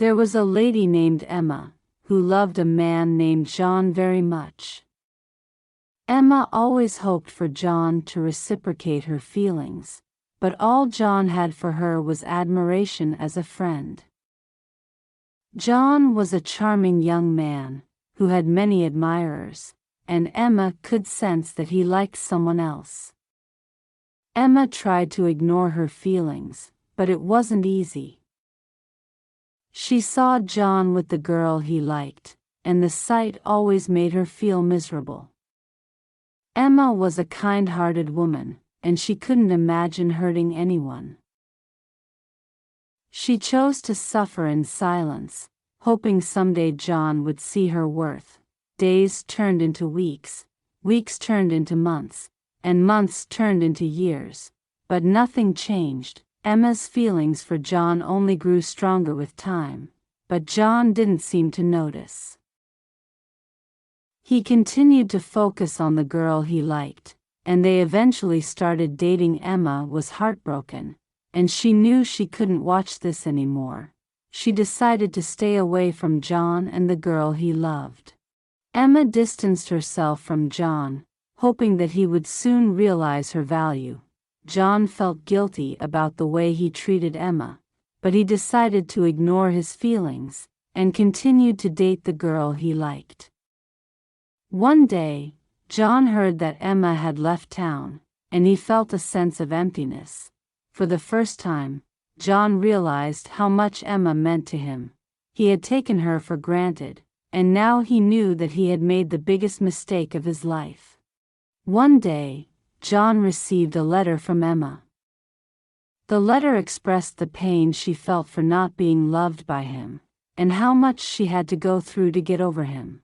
There was a lady named Emma, who loved a man named John very much. Emma always hoped for John to reciprocate her feelings, but all John had for her was admiration as a friend. John was a charming young man, who had many admirers, and Emma could sense that he liked someone else. Emma tried to ignore her feelings, but it wasn't easy. She saw John with the girl he liked, and the sight always made her feel miserable. Emma was a kind-hearted woman, and she couldn't imagine hurting anyone. She chose to suffer in silence, hoping someday John would see her worth. Days turned into weeks, weeks turned into months, and months turned into years, but nothing changed. Emma's feelings for John only grew stronger with time, but John didn't seem to notice. He continued to focus on the girl he liked, and they eventually started dating. Emma was heartbroken, and she knew she couldn't watch this anymore. She decided to stay away from John and the girl he loved. Emma distanced herself from John, hoping that he would soon realize her value. John felt guilty about the way he treated Emma, but he decided to ignore his feelings, and continued to date the girl he liked. One day, John heard that Emma had left town, and he felt a sense of emptiness. For the first time, John realized how much Emma meant to him. He had taken her for granted, and now he knew that he had made the biggest mistake of his life. One day, John received a letter from Emma. The letter expressed the pain she felt for not being loved by him, and how much she had to go through to get over him.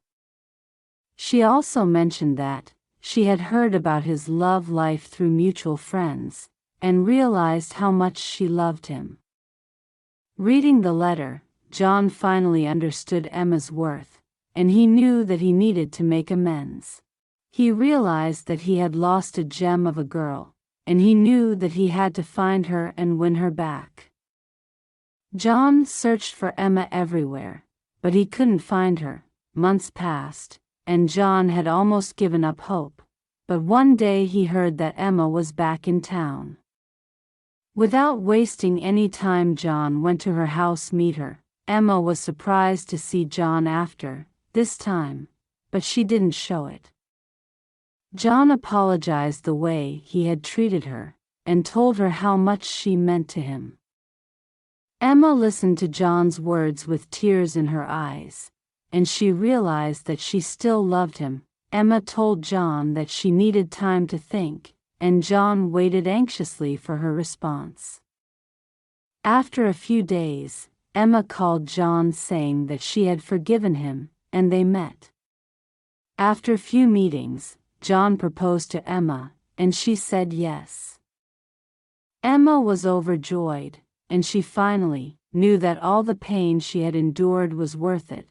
She also mentioned that she had heard about his love life through mutual friends, and realized how much she loved him. Reading the letter, John finally understood Emma's worth, and he knew that he needed to make amends. He realized that he had lost a gem of a girl, and he knew that he had to find her and win her back. John searched for Emma everywhere, but he couldn't find her. Months passed, and John had almost given up hope, but one day he heard that Emma was back in town. Without wasting any time, John went to her house to meet her. Emma was surprised to see John after this time, but she didn't show it. John apologized the way he had treated her, and told her how much she meant to him. Emma listened to John's words with tears in her eyes, and she realized that she still loved him. Emma told John that she needed time to think, and John waited anxiously for her response. After a few days, Emma called John saying that she had forgiven him, and they met. After a few meetings, John proposed to Emma, and she said yes. Emma was overjoyed, and she finally knew that all the pain she had endured was worth it.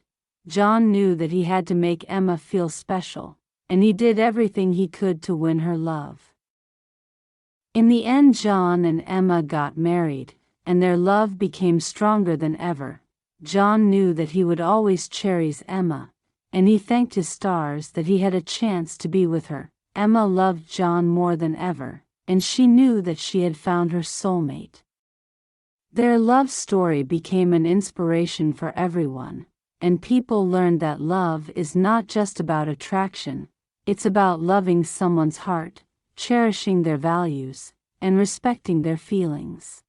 John knew that he had to make Emma feel special, and he did everything he could to win her love. In the end, John and Emma got married, and their love became stronger than ever. John knew that he would always cherish Emma, and he thanked his stars that he had a chance to be with her. Emma loved John more than ever, and she knew that she had found her soulmate. Their love story became an inspiration for everyone, and people learned that love is not just about attraction, it's about loving someone's heart, cherishing their values, and respecting their feelings.